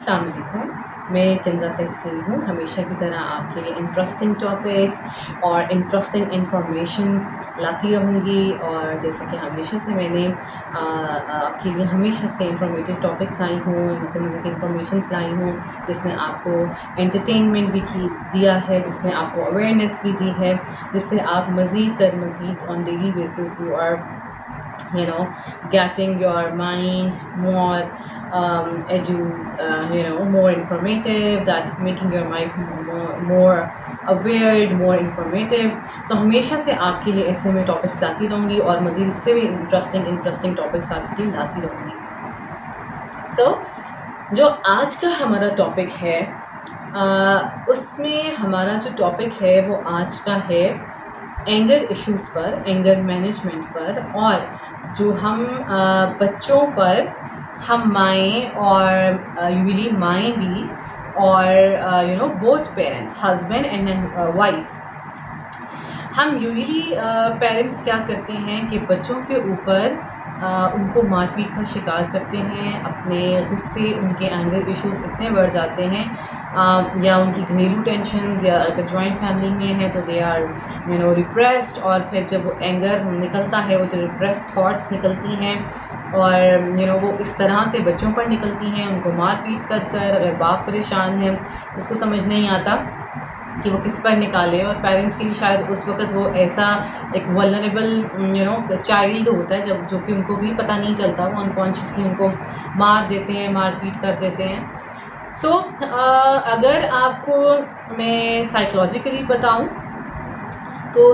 अस्सलाम वालेकुम। मैं कंज़ा तहसीन हूँ। हमेशा की तरह आपके लिए इंटरेस्टिंग टॉपिक्स और इंटरेस्टिंग इन्फॉर्मेशन लाती रहूँगी, और जैसे कि हमेशा से मैंने आपके लिए हमेशा से इंफॉर्मेटिव टॉपिक्स लाई हूँ, मज़े मज़े की इन्फॉर्मेशंस लाई हूँ, जिसने आपको एंटरटेनमेंट भी दिया है, जिसने आपको अवेयरनेस भी दी है, जिससे आप मज़ीद on daily basis you are getting your mind more more informative, that making your mind more aware, more informative. So हमेशा से आपके लिए ऐसे में टॉपिक्स लाती रहूँगी और मज़ीद इससे भी इंटरेस्टिंग टॉपिक्स आपके लिए लाती रहूँगी. So जो आज का हमारा टॉपिक है उसमें हमारा जो टॉपिक है वो आज का है एंगर इश्यूज़ पर, एंगर मैनेजमेंट पर, और जो हम बच्चों पर, हम माएँ और यूजुअली माएँ भी और both parents, husband and wife, हम यूजुअली पेरेंट्स क्या करते हैं कि बच्चों के ऊपर उनको मारपीट का शिकार करते हैं. अपने गुस्से, उनके एंगर इश्यूज़ इतने बढ़ जाते हैं, या उनकी घरेलू टेंशन्स, या अगर जॉइंट फैमिली में है तो दे आर रिप्रेस्ड, और फिर जब वो एंगर निकलता है, वो जो रिप्रेस्ड थॉट्स निकलती हैं और वो इस तरह से बच्चों पर निकलती हैं, उनको मारपीट कर. अगर बाप परेशान है तो उसको समझ नहीं आता कि वो किस पर निकाले, और पेरेंट्स के लिए शायद उस वक्त वो ऐसा एक वल्नरेबल चाइल्ड होता है जब जो कि उनको भी पता नहीं चलता, वो अनकॉन्शियसली उनको मार देते हैं, मारपीट कर देते हैं. सो अगर आपको मैं साइकोलॉजिकली बताऊं तो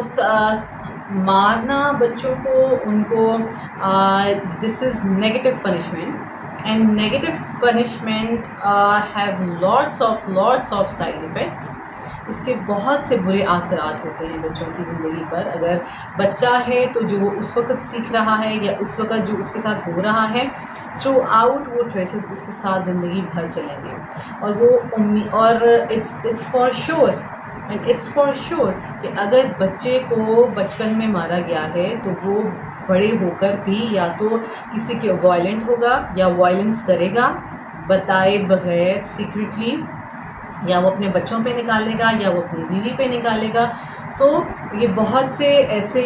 मारना बच्चों को, उनको this is negative punishment, and negative punishment have lots of side effects. इसके बहुत से बुरे असरात होते हैं बच्चों की ज़िंदगी पर. अगर बच्चा है तो जो वो उस वक़्त सीख रहा है या उस वक़्त जो उसके साथ हो रहा है, थ्रू आउट वो ट्रेसेस उसके साथ ज़िंदगी भर चलेंगे. और वो इट्स फॉर श्योर कि अगर बच्चे को बचपन में मारा गया है तो वो बड़े होकर भी या तो किसी के वायलेंट होगा, या वायलेंस करेगा बताए बगैर सीक्रेटली, या वो अपने बच्चों पे निकालेगा, या वो अपनी बीवी पे निकालेगा. सो ये बहुत से ऐसे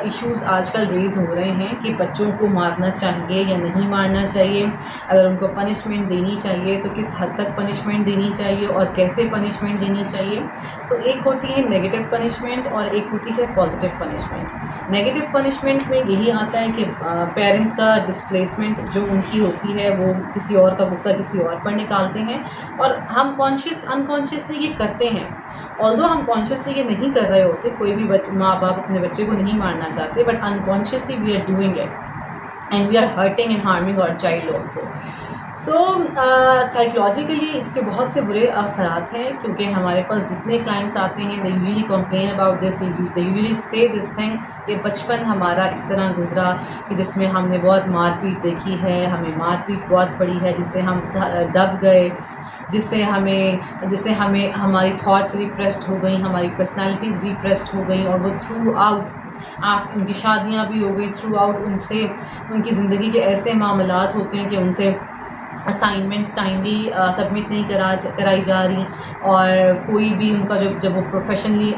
इश्यूज़ आजकल रेज़ हो रहे हैं कि बच्चों को मारना चाहिए या नहीं मारना चाहिए, अगर उनको पनिशमेंट देनी चाहिए तो किस हद तक पनिशमेंट देनी चाहिए और कैसे पनिशमेंट देनी चाहिए. सो एक होती है नेगेटिव पनिशमेंट और एक होती है पॉजिटिव पनिशमेंट. नेगेटिव पनिशमेंट में यही आता है कि पेरेंट्स का डिस्प्लेसमेंट जो उनकी होती है, वो किसी और का गुस्सा किसी और पर निकालते हैं, और हम अनकॉन्शियसली ये करते हैं. ऑल्दो हम कॉन्शियसली ये नहीं कर रहे होते, कोई भी माँ बाप अपने बच्चे को नहीं मारना चाहते, but unconsciously we are doing it and we are hurting and harming our child also. So psychologically इसके बहुत से बुरे असरात हैं, क्योंकि हमारे पास जितने क्लाइंट्स आते हैं, they usually complain about this, they usually से दिस थिंग कि बचपन हमारा इस तरह गुजरा कि जिसमें हमने बहुत मारपीट देखी है, हमें मारपीट बहुत पड़ी है, जिससे हम दब गए, जिससे हमें हमारी थॉट्स रिप्रेस्ड हो गई, हमारी पर्सनालिटीज़ रिप्रेस्ड हो गई, और वो थ्रू आउट उनकी शादियां भी हो गई, थ्रू आउट उनसे उनकी ज़िंदगी के ऐसे मामलात होते हैं कि उनसे असाइनमेंट्स टाइमली सबमिट नहीं कराई जा रही, और कोई भी उनका जब वो प्रोफेशनली